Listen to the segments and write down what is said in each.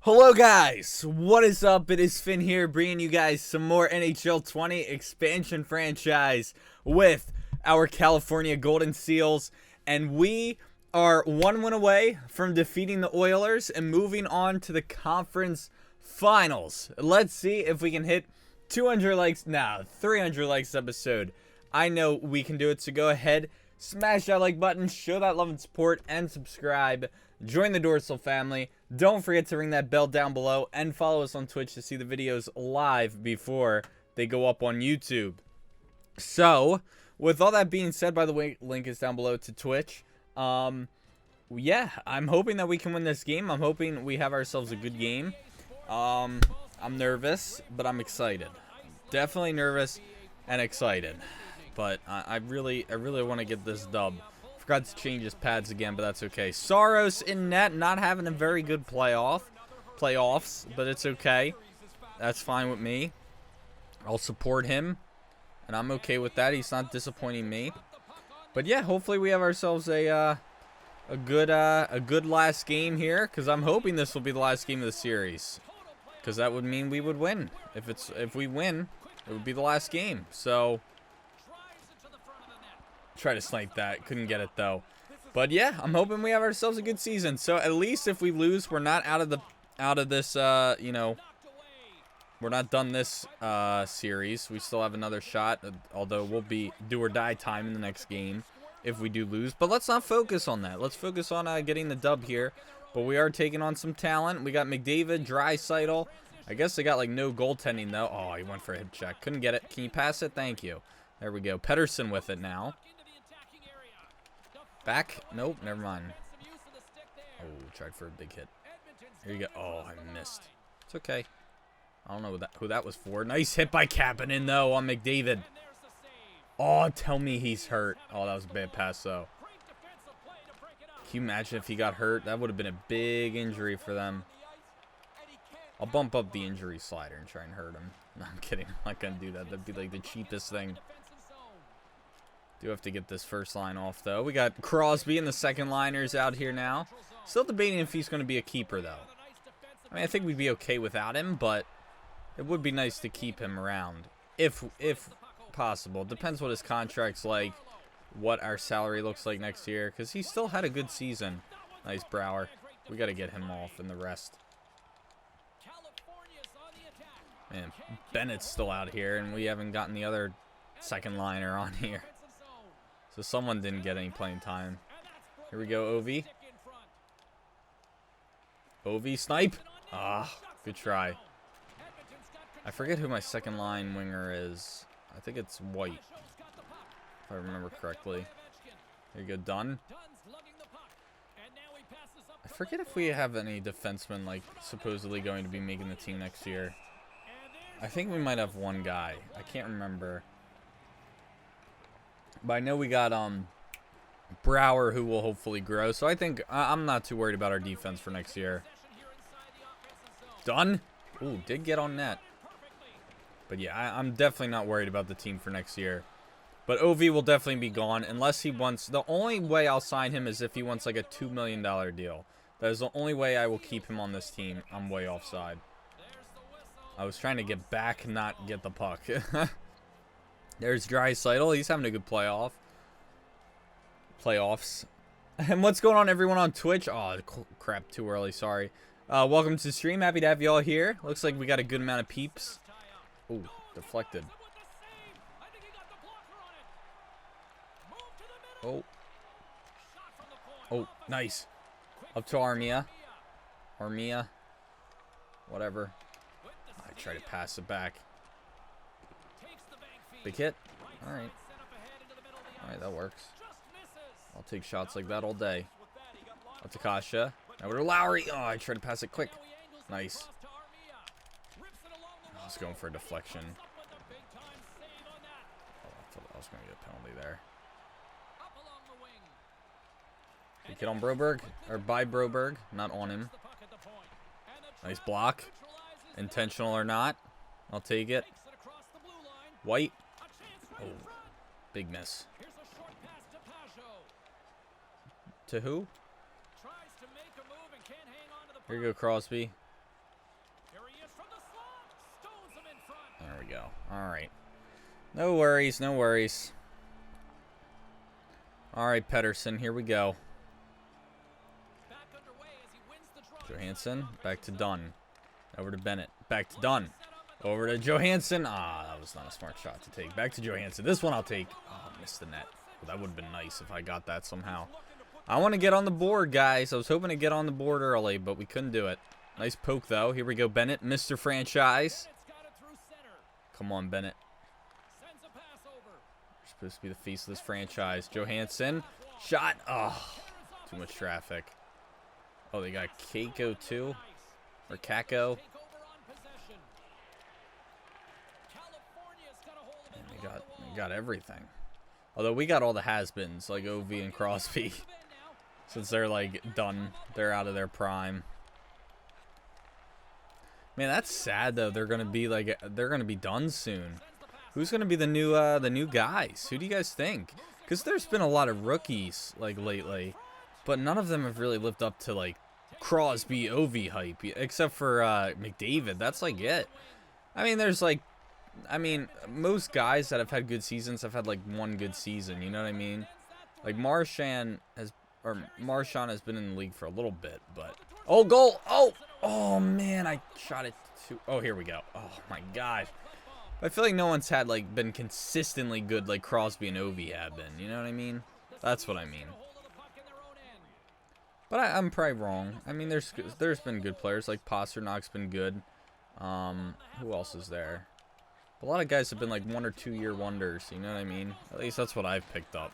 Hello guys, what is up? It is Finn here, bringing you guys some more NHL 20 expansion franchise with our California Golden Seals, and we are one win away from defeating the Oilers and moving on to the conference finals. Let's see if we can hit 200 likes, 300 likes episode. I know we can do it, so go ahead, smash that like button, show that love and support, and subscribe. Join the Dorsal family. Don't forget to ring that bell down below and follow us on Twitch to see the videos live before they go up on YouTube. So, with all that being said, by the way, link is down below to Twitch. Yeah, I'm hoping that we can win this game. I'm hoping we have ourselves a good game. I'm nervous, but I'm excited. Definitely nervous and excited. But I really want to get this dub. Forgot to change his pads again, but that's okay. Saros in net, not having a very good playoffs, but it's okay. That's fine with me. I'll support him, and I'm okay with that. He's not disappointing me. But yeah, hopefully we have ourselves a good last game here, because I'm hoping this will be the last game of the series, because that would mean we would win. If we win, it would be the last game. So try to snipe that, couldn't get it though. But yeah, I'm hoping we have ourselves a good season. So at least if we lose, we're not out of this you know, we're not done this series. We still have another shot, although we'll be do or die time in the next game if we do lose. But let's not focus on that. Let's focus on getting the dub here. But we are taking on some talent. We got McDavid, Draisaitl. I guess they got like no goaltending though. Oh, he went for a hip check. Couldn't get it. Can you pass it? Thank you. There we go. Pettersson with it now. Back? Nope, never mind. Oh, tried for a big hit. Here you go. Oh, I missed. It's okay. I don't know who that was for. Nice hit by Kapanen, though, on McDavid. Oh, tell me he's hurt. Oh, that was a bad pass, though. Can you imagine if he got hurt? That would have been a big injury for them. I'll bump up the injury slider and try and hurt him. No, I'm kidding. I'm not going to do that. That'd be like the cheapest thing. Do have to get this first line off, though. We got Crosby and the second liners out here now. Still debating if he's going to be a keeper, though. I mean, I think we'd be okay without him, but it would be nice to keep him around, if possible. Depends what his contract's like, what our salary looks like next year, because he still had a good season. Nice Brouwer. We got to get him off in the rest. Man, Bennett's still out here, and we haven't gotten the other second liner on here. So someone didn't get any playing time. Here we go, Ovi. Ovi, snipe. Ah, good try. I forget who my second line winger is. I think it's White, if I remember correctly. Here you go, Dunn. I forget if we have any defensemen, like, supposedly going to be making the team next year. I think we might have one guy. I can't remember. But I know we got Brouwer, who will hopefully grow. So I think I'm not too worried about our defense for next year. Done. Ooh, did get on net. But yeah, I'm definitely not worried about the team for next year. But OV will definitely be gone unless he wants. The only way I'll sign him is if he wants like a $2 million deal. That is the only way I will keep him on this team. I'm way offside. I was trying to get back, not get the puck. There's Draisaitl. He's having a good playoffs. And what's going on, everyone on Twitch? Oh, crap, too early. Sorry. Welcome to the stream. Happy to have you all here. Looks like we got a good amount of peeps. Ooh, deflected. Oh. Oh, nice. Up to Armia. Whatever. I try to pass it back. Big hit. Alright. Alright, that works. I'll take shots like that all day. Up to Kasha. Now we're Lowry. Oh, I tried to pass it quick. Nice. I was going for a deflection. Oh, I thought I was going to get a penalty there. Big hit on Broberg. Or by Broberg. Not on him. Nice block. Intentional or not. I'll take it. White. Oh, big miss. To who? Here you go, Crosby. we go. All right. No worries, no worries. All right, Pettersson, here we go. Johansson, back to Dunn. Over to Bennett. Back to Dunn. Over to Johansson. Ah, that was not a smart shot to take. Back to Johansson. This one I'll take. Oh, missed the net. Well, that would have been nice if I got that somehow. I want to get on the board, guys. I was hoping to get on the board early, but we couldn't do it. Nice poke, though. Here we go, Bennett. Mr. Franchise. Come on, Bennett. You're supposed to be the face of this franchise. Johansson. Shot. Oh, too much traffic. Oh, they got Keiko, too. Or Kako. They got everything. Although we got all the has-beens, like OV and Crosby. Since they're, like, done. They're out of their prime. Man, that's sad, though. They're going to be, like, they're going to be done soon. Who's going to be the new guys? Who do you guys think? Because there's been a lot of rookies, like, lately. But none of them have really lived up to, like, Crosby OV hype. Except for McDavid. That's, like, it. I mean, there's, like, most guys that have had good seasons have had, like, one good season. You know what I mean? Like, Marchand has been in the league for a little bit, but... Oh, goal! Oh, man, I shot it too... Oh, here we go. Oh, my gosh. I feel like no one's had, like, been consistently good like Crosby and Ovi have been. You know what I mean? That's what I mean. But I'm probably wrong. I mean, there's been good players. Like, Pasternak's been good. Who else is there? A lot of guys have been, like, 1 or 2 year wonders. You know what I mean? At least that's what I've picked up.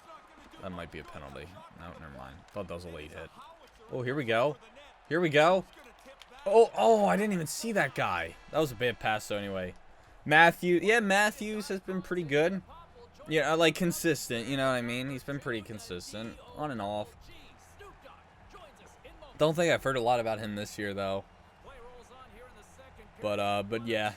That might be a penalty. No, never mind. Thought that was a late hit. Oh, here we go. Here we go. Oh, I didn't even see that guy. That was a bad pass, though, anyway. Matthews has been pretty good. Yeah, like, consistent, you know what I mean? He's been pretty consistent, on and off. Don't think I've heard a lot about him this year, though. But yeah.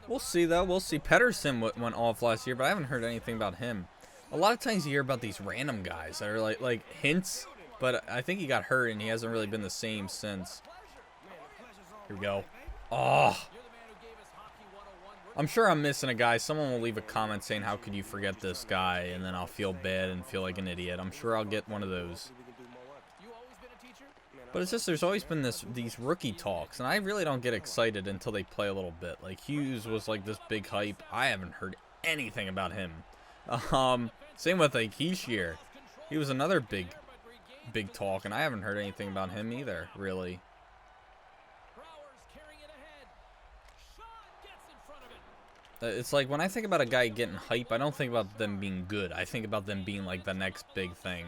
We'll see, though. We'll see. Pettersson went off last year, but I haven't heard anything about him. A lot of times you hear about these random guys that are like hints, but I think he got hurt and he hasn't really been the same since. Here we go. Oh. I'm sure I'm missing a guy. Someone will leave a comment saying, how could you forget this guy? And then I'll feel bad and feel like an idiot. I'm sure I'll get one of those. But it's just there's always been these rookie talks, and I really don't get excited until they play a little bit. Like, Hughes was like this big hype. I haven't heard anything about him. Same with, like, Heishier. He was another big talk, and I haven't heard anything about him either, really. It's like when I think about a guy getting hype, I don't think about them being good. I think about them being, like, the next big thing.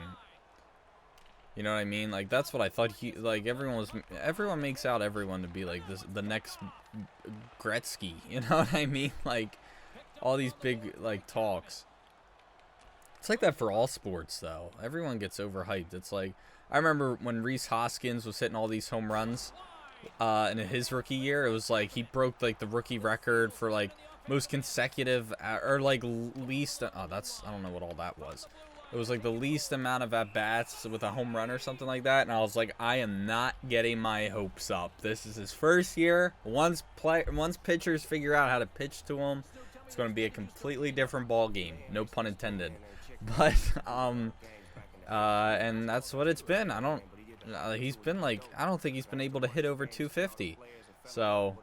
You know what I mean? Like, that's what I thought everyone makes out everyone to be like the next Gretzky. You know what I mean? Like, all these big, like, talks. It's like that for all sports, though. Everyone gets overhyped. It's like, I remember when Rhys Hoskins was hitting all these home runs in his rookie year. It was like he broke, like, the rookie record for, like, most consecutive or, like, least. Oh, I don't know what all that was. It was like the least amount of at-bats with a home run or something like that. And I was like, I am not getting my hopes up. This is his first year. Once pitchers figure out how to pitch to him, it's going to be a completely different ball game. No pun intended. But, and that's what it's been. I don't think he's been able to hit over 250. So,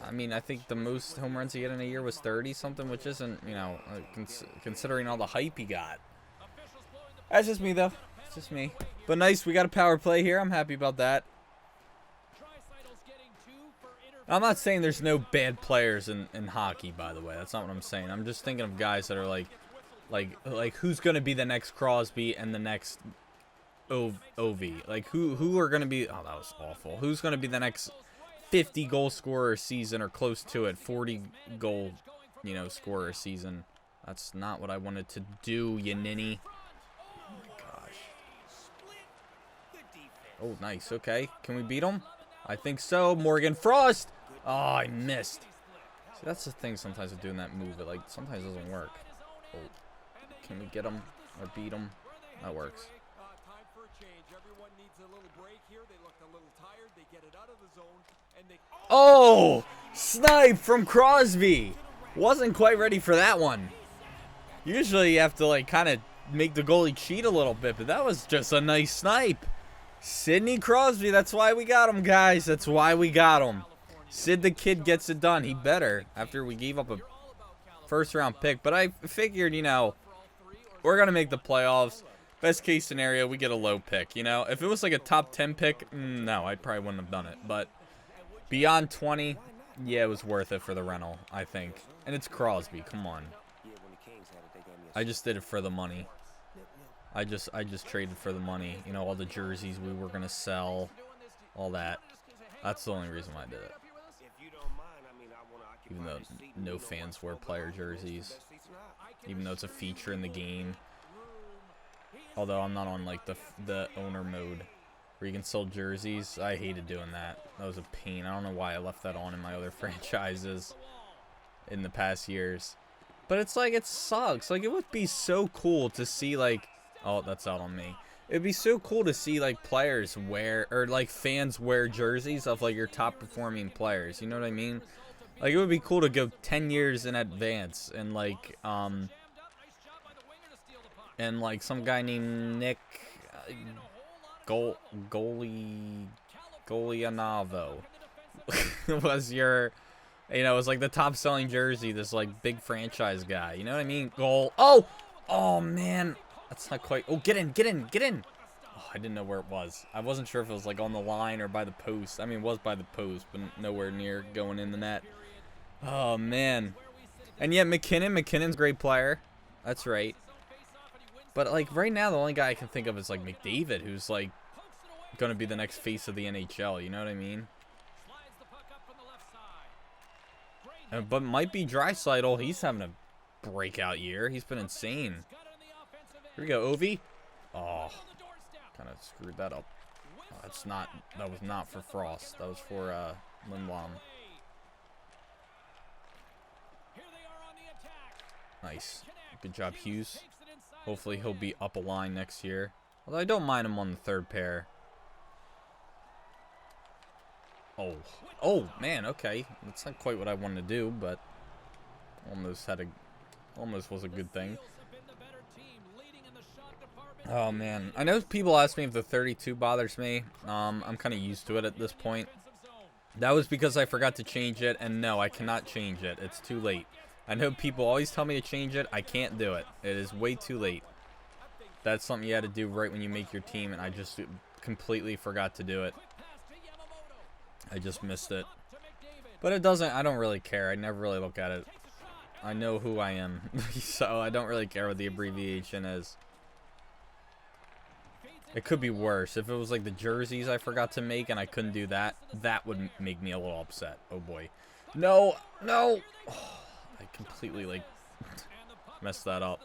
I mean, I think the most home runs he had in a year was 30-something, which isn't, you know, considering all the hype he got. That's just me, though. It's just me. But nice, we got a power play here. I'm happy about that. I'm not saying there's no bad players in hockey, by the way. That's not what I'm saying. I'm just thinking of guys that are like who's going to be the next Crosby and the next OV? Like, who are going to be... Oh, that was awful. Who's going to be the next 50 goal scorer season or close to it, 40 goal, you know, scorer season? That's not what I wanted to do, you ninny. Oh my gosh. Oh, nice. Okay, can we beat him? I think so. Morgan Frost. Oh, I missed. See, that's the thing sometimes with doing that move. It, like, sometimes doesn't work. Oh, can we get him or beat him? That works. Time for a change. Everyone needs a little break here. They looked a little tired. They Oh, snipe from Crosby. Wasn't quite ready for that one. Usually you have to like kind of make the goalie cheat a little bit, but that was just a nice snipe. Sidney Crosby, that's why we got him, guys. That's why we got him. Sid the Kid gets it done. He better after we gave up a first-round pick. But I figured, you know, we're going to make the playoffs. Best case scenario, we get a low pick, you know. If it was like a top 10 pick, no, I probably wouldn't have done it. But beyond 20, yeah, it was worth it for the rental, I think. And it's Crosby, come on. I just did it for the money. I just traded for the money. You know, all the jerseys we were going to sell, all that. That's the only reason why I did it. Even though no fans wear player jerseys. Even though it's a feature in the game. Although I'm not on like the owner mode where you can sell jerseys. I hated doing that. That was a pain. I don't know why I left that on in my other franchises in the past years. But it's like, it sucks. Like, it would be so cool to see like, oh, that's out on me. It'd be so cool to see like players wear, or like fans wear jerseys of like your top performing players. You know what I mean? Like, it would be cool to go 10 years in advance and like some guy named Nick Golianavo was your, you know, it was like the top selling jersey, this like big franchise guy. You know what I mean? Oh man, that's not quite. Oh, get in. Oh, I didn't know where it was. I wasn't sure if it was like on the line or by the post. I mean, it was by the post, but nowhere near going in the net. Oh man. And yeah, McKinnon's a great player. That's right. But like right now, the only guy I can think of is like McDavid, who's like gonna be the next face of the NHL. You know what I mean? But might be Draisaitl. He's having a breakout year. He's been insane. Here we go, Ovi. Oh, kind of screwed that up. Oh, that was not for Frost. That was for Lindblom. Nice. Good job, Hughes. Hopefully he'll be up a line next year. Although I don't mind him on the third pair. Oh man, okay. That's not quite what I wanted to do, but almost was a good thing. Oh man, I know people ask me if the 32 bothers me. I'm kind of used to it at this point. That was because I forgot to change it, and no, I cannot change it. It's too late. I know people always tell me to change it. I can't do it. It is way too late. That's something you had to do right when you make your team, and I just completely forgot to do it. I just missed it. But it doesn't, I don't really care. I never really look at it. I know who I am, so I don't really care what the abbreviation is. It could be worse. If it was like the jerseys I forgot to make and I couldn't do that, that would make me a little upset. Oh boy. No. Oh, I completely like messed that up.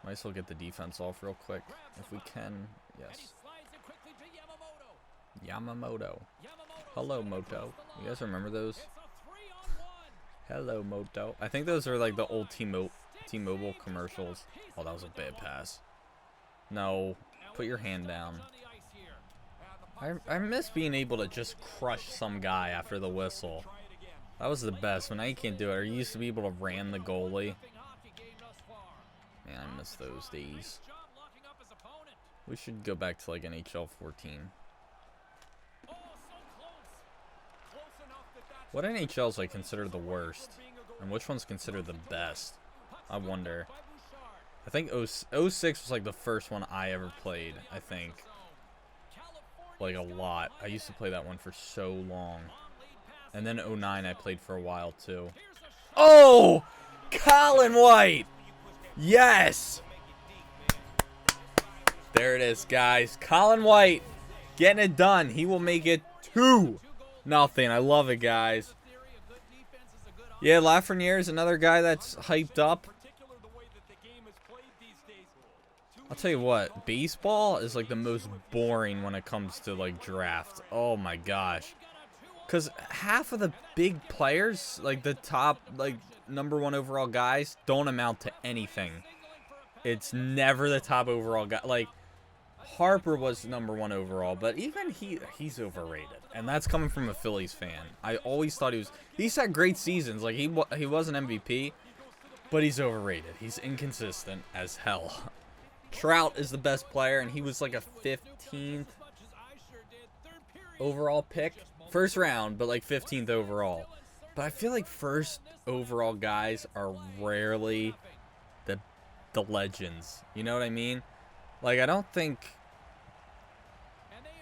Might as well get the defense off real quick if we can. Yes. Yamamoto. Hello, Moto. You guys remember those? Hello, Moto. I think those are like the old T-Mobile commercials. Oh, that was a bad pass. No. Put your hand down. I miss being able to just crush some guy after the whistle. That was the best. But now you can't do it. Or you used to be able to ram the goalie. Man, I miss those days. We should go back to like NHL 14. What NHLs I consider the worst? And which one's considered the best? I wonder. I think 06 was like the first one I ever played, I think. Like a lot. I used to play that one for so long. And then 09 I played for a while too. Oh! Colin White! Yes! There it is, guys. Colin White getting it done. He will make it 2-0. I love it, guys. Yeah, Lafreniere is another guy that's hyped up. I'll tell you what, baseball is like the most boring when it comes to like draft. Oh my gosh. Because half of the big players, like the top, like #1 overall guys, don't amount to anything. It's never the top overall guy. Like, Harper was #1 overall, but even he's overrated, and that's coming from a Phillies fan. I always thought he's had great seasons, like he was an MVP, but he's overrated. He's inconsistent as hell. Trout is the best player, and he was like a 15th overall pick, first round, but like 15th overall. But I feel like first overall guys are rarely the legends. You know what I mean? Like I don't think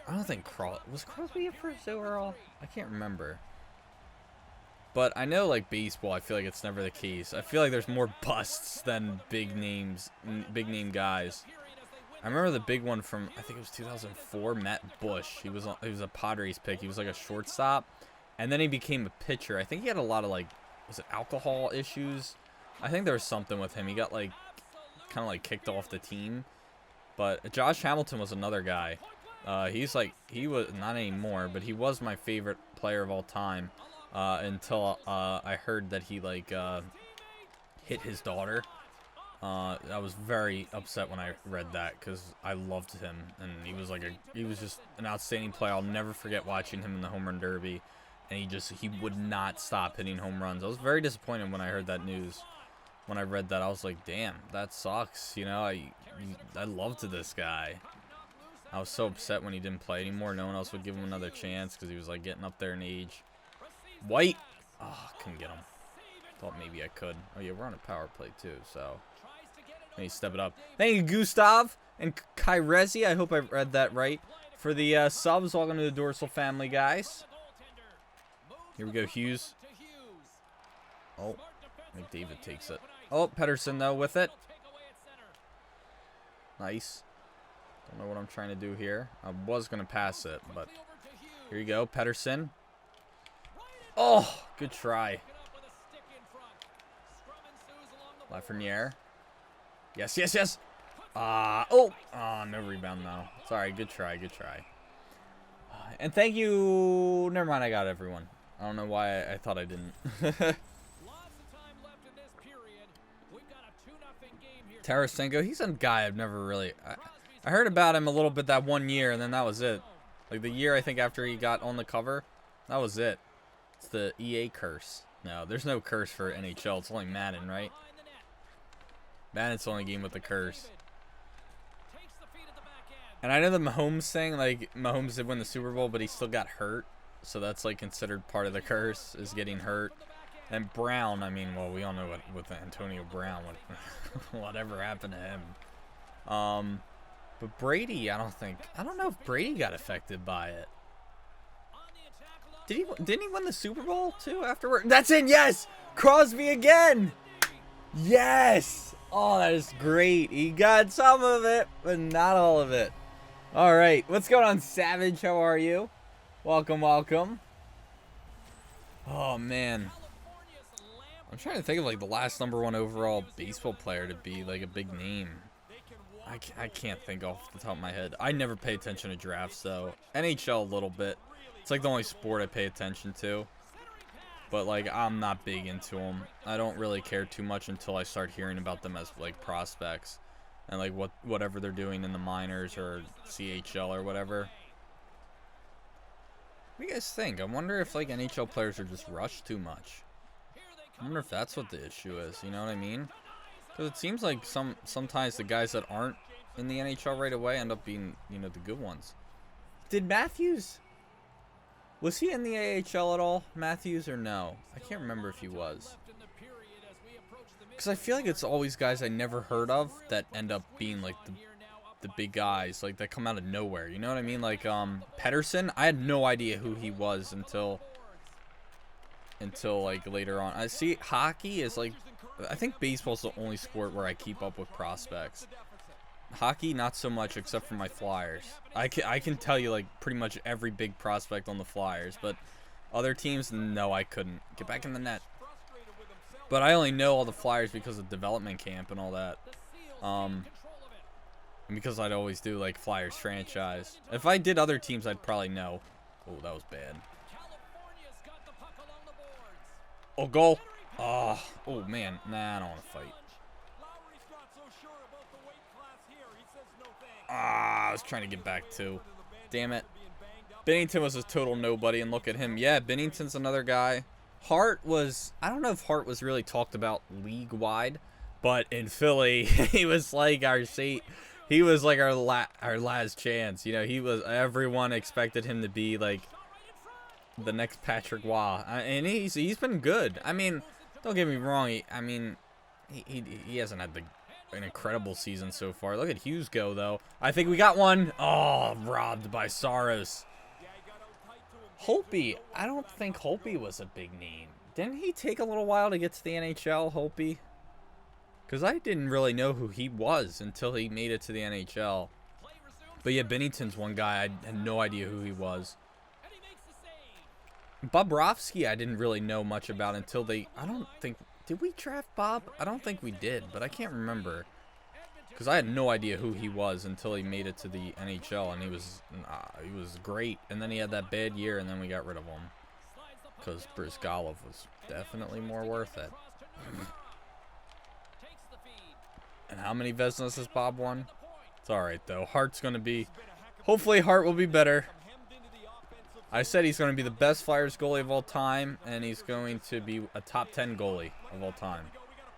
was Crosby a first overall? I can't remember. But I know like baseball, I feel like it's never the case. I feel like there's more busts than big names, big name guys. I remember the big one from I think it was 2004, Matt Bush. He was a Padres pick. He was like a shortstop, and then he became a pitcher. I think he had a lot of like, was it alcohol issues? I think there was something with him. He got like kind of like kicked off the team. But Josh Hamilton was another guy. He was not anymore, but he was my favorite player of all time until I heard that he like hit his daughter. I was very upset when I read that because I loved him, and he was just an outstanding player. I'll never forget watching him in the home run derby, and he would not stop hitting home runs. I was very disappointed when I heard that news. When I read that, I was like, damn, that sucks. You know, I loved this guy. I was so upset when he didn't play anymore. No one else would give him another chance because he was like getting up there in age. White. Oh, couldn't get him. Thought maybe I could. Oh yeah, we're on a power play too, so let me step it up. Thank you, Gustav and Kyrezi. I hope I read that right. For the subs, welcome to the Dorsal family, guys. Here we go, Hughes. Oh, McDavid takes it. Oh, Pettersson, though, with it. Nice. Don't know what I'm trying to do here. I was going to pass it, but here you go, Pettersson. Oh, good try. Lafreniere. Yes, yes, yes. Oh, no rebound, though. Sorry, good try, good try. And thank you. Never mind, I got everyone. I don't know why I thought I didn't. Tarasenko, he's a guy I've never really... I heard about him a little bit that one year, and then that was it. Like the year, I think, after he got on the cover, that was it. It's the EA curse. No, there's no curse for NHL. It's only Madden, right? Madden's the only game with the curse. And I know the Mahomes thing, like, Mahomes did win the Super Bowl, but he still got hurt. So that's, like, considered part of the curse, is getting hurt. And Brown, I mean, well, we all know what with Antonio Brown, whatever happened to him. But Brady, I don't know if Brady got affected by it. Didn't he win the Super Bowl too afterward? That's it, yes! Crosby again! Yes! Oh, that is great. He got some of it, but not all of it. All right, what's going on, Savage? How are you? Welcome, welcome. Oh, man. I'm trying to think of like the last #1 overall baseball player to be like a big name. I can't think off the top of my head. I never pay attention to drafts though. NHL a little bit. It's like the only sport I pay attention to. But like I'm not big into them. I don't really care too much until I start hearing about them as like prospects and like whatever they're doing in the minors or CHL or whatever. What do you guys think? I wonder if like NHL players are just rushed too much. I wonder if that's what the issue is, you know what I mean? Because it seems like sometimes the guys that aren't in the NHL right away end up being, you know, the good ones. Did Matthews... Was he in the AHL at all, Matthews, or no? I can't remember if he was. Because I feel like it's always guys I never heard of that end up being like the big guys, like that come out of nowhere, you know what I mean? Like Pettersson, I had no idea who he was until like later on. I see hockey is like, I think baseball's the only sport where I keep up with prospects. Hockey, not so much, except for my Flyers. I can tell you like pretty much every big prospect on the Flyers, but other teams, no, I couldn't. Get back in the net. But I only know all the Flyers because of development camp and all that. And because I'd always do like Flyers franchise. If I did other teams, I'd probably know. Oh, that was bad. Oh, goal. Oh man. Nah, I don't want to fight. Ah, I was trying to get back too. Damn it. Bennington was a total nobody, and look at him. Yeah, Bennington's another guy. Hart was, I don't know if Hart was really talked about league-wide, but in Philly, he was like our seat. He was like our last chance. You know, he was, everyone expected him to be like the next Patrick Waugh. And he's been good. I mean, don't get me wrong. He hasn't had an incredible season so far. Look at Hughes go, though. I think we got one. Oh, robbed by Saros. Holtby. I don't think Holtby was a big name. Didn't he take a little while to get to the NHL, Holtby? Because I didn't really know who he was until he made it to the NHL. But yeah, Bennington's one guy. I had no idea who he was. Bobrovsky, I didn't really know much about until they... I don't think... Did we draft Bob? I don't think we did, but I can't remember. Because I had no idea who he was until he made it to the NHL, and he was great. And then he had that bad year, and then we got rid of him. Because Brizgalov was definitely more worth it. And how many Vezinas has Bob won? It's alright, though. Hart's going to be... Hopefully Hart will be better. I said he's going to be the best Flyers goalie of all time, and he's going to be a top 10 goalie of all time.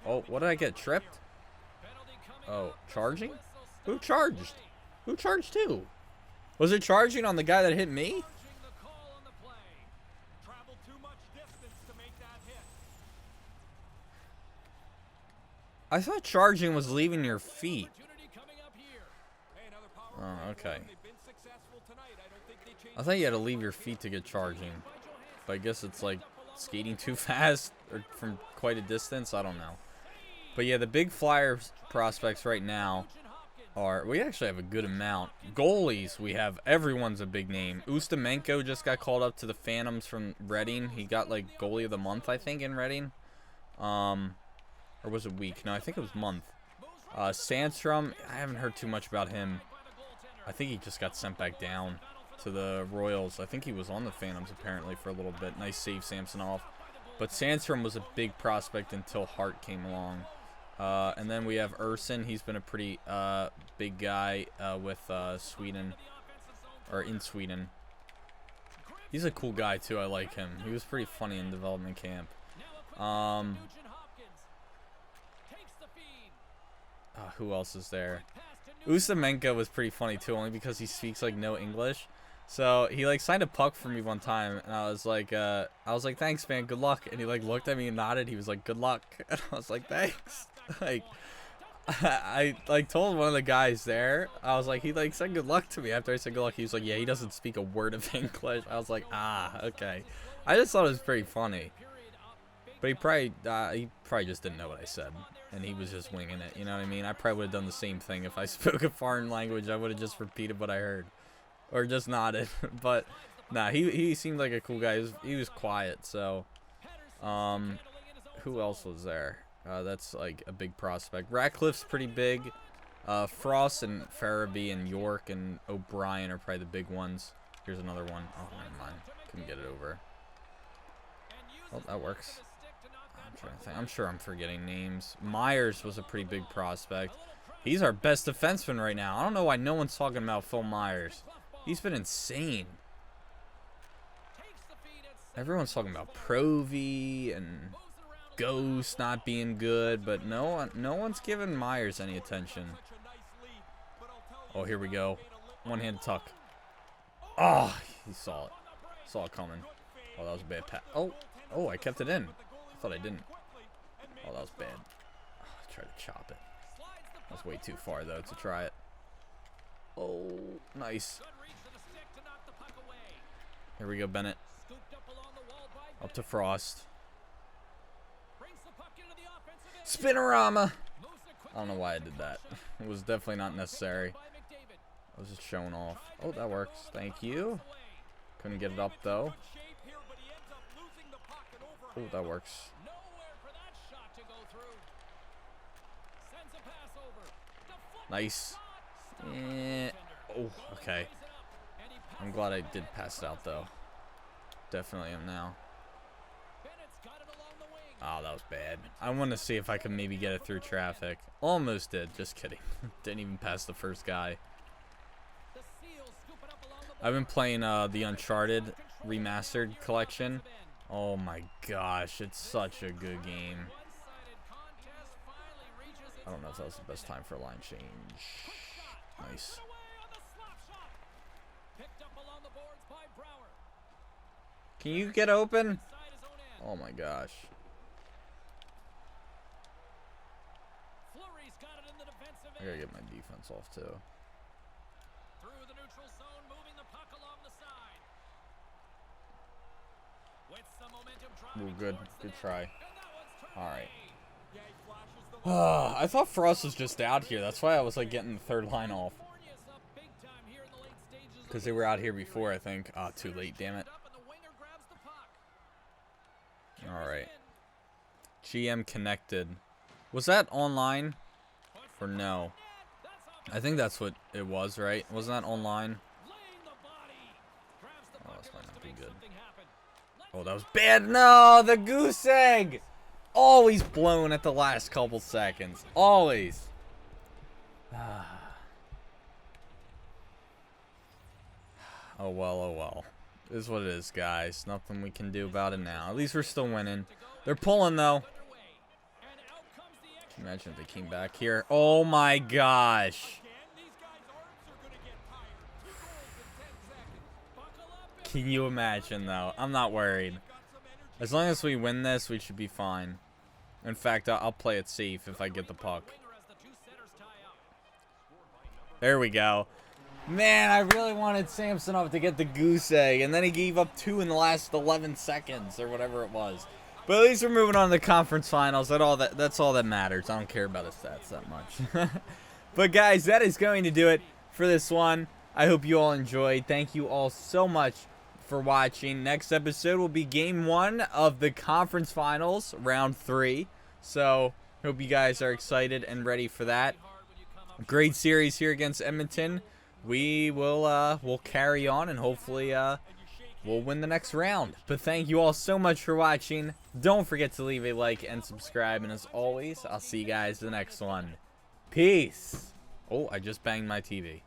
Oh, what did I get? Tripped? Oh, charging? Who charged? Who charged too? Was it charging on the guy that hit me? I thought charging was leaving your feet. Oh, okay. I thought you had to leave your feet to get charging. But I guess it's like skating too fast or from quite a distance. I don't know. But yeah, the big Flyers prospects right now are... We actually have a good amount. Goalies, we have... Everyone's a big name. Ustamenko just got called up to the Phantoms from Reading. He got like goalie of the month, I think, in Reading. Or was it week? No, I think it was month. Sandstrom, I haven't heard too much about him. I think he just got sent back down to the Royals. I think he was on the Phantoms apparently for a little bit. Nice save, Samsonov. But Sandstrom was a big prospect until Hart came along. And then we have Urson. He's been a pretty big guy with Sweden, or in Sweden. He's a cool guy too. I like him. He was pretty funny in development camp. Who else is there? Ustamenko was pretty funny too, only because he speaks like no English. So he like signed a puck for me one time, and I was like, thanks, man, good luck. And he like looked at me and nodded. He was like, good luck, and I was like, thanks. Like, I like told one of the guys there, I was like, he like said good luck to me after I said good luck. He was like, yeah, he doesn't speak a word of English. I was like, ah, okay. I just thought it was pretty funny. But he probably just didn't know what I said, and he was just winging it. You know what I mean? I probably would have done the same thing if I spoke a foreign language. I would have just repeated what I heard, or just nodded. But nah, he seemed like a cool guy. He was quiet. So, who else was there? That's like a big prospect. Ratcliffe's pretty big. Frost and Farabee and York and O'Brien are probably the big ones. Here's another one. Oh, never mind. Couldn't get it over. Oh, that works. I'm trying to think. I'm sure I'm forgetting names. Myers was a pretty big prospect. He's our best defenseman right now. I don't know why no one's talking about Phil Myers. He's been insane. Everyone's talking about Provy and Ghost not being good, but no one's giving Myers any attention. Oh, here we go. One-handed tuck. Oh, he saw it. Saw it coming. Oh, that was a bad pass. Oh, I kept it in. I thought I didn't. Oh, that was bad. Oh, I tried to chop it. That's way too far, though, to try it. Oh, nice. Here we go, Bennett. Up to Frost. Spinorama! I don't know why I did that. It was definitely not necessary. I was just showing off. Oh, that works. Thank you. Couldn't get it up, though. Oh, that works. Nice. Oh, okay. I'm glad I did pass it out, though. Definitely am now. Oh, that was bad. I want to see if I can maybe get it through traffic. Almost did. Just kidding. Didn't even pass the first guy. I've been playing the Uncharted Remastered Collection. Oh my gosh, it's such a good game. I don't know if that was the best time for a line change. Nice. Can you get open? Oh my gosh. I gotta get my defense off too. Through the neutral zone, moving the puck along the side. With some momentum. Ooh, good. Good try. Alright. I thought Frost was just out here. That's why I was like getting the third line off. Because they were out here before, I think. Ah, too late, damn it. Alright. GM connected. Was that online? Or no? I think that's what it was, right? Wasn't that online? Oh, this might not be good. Oh, that was bad. No, the goose egg! Always blown at the last couple seconds. Always. Oh well, oh well. It is what it is, guys. Nothing we can do about it now. At least we're still winning. They're pulling, though. Can you imagine if they came back here? Oh my gosh. Can you imagine, though? I'm not worried. As long as we win this, we should be fine. In fact, I'll play it safe if I get the puck. There we go. Man, I really wanted Samsonov to get the goose egg, and then he gave up 2 in the last 11 seconds, or whatever it was. But at least we're moving on to the conference finals. That's all that matters. I don't care about his stats that much. But guys, that is going to do it for this one. I hope you all enjoyed. Thank you all so much for watching. Next episode will be game 1 of the conference finals, round 3. So, hope you guys are excited and ready for that. Great series here against Edmonton. We will we'll carry on and hopefully we'll win the next round. But thank you all so much for watching. Don't forget to leave a like and subscribe. And as always, I'll see you guys in the next one. Peace. Oh, I just banged my TV.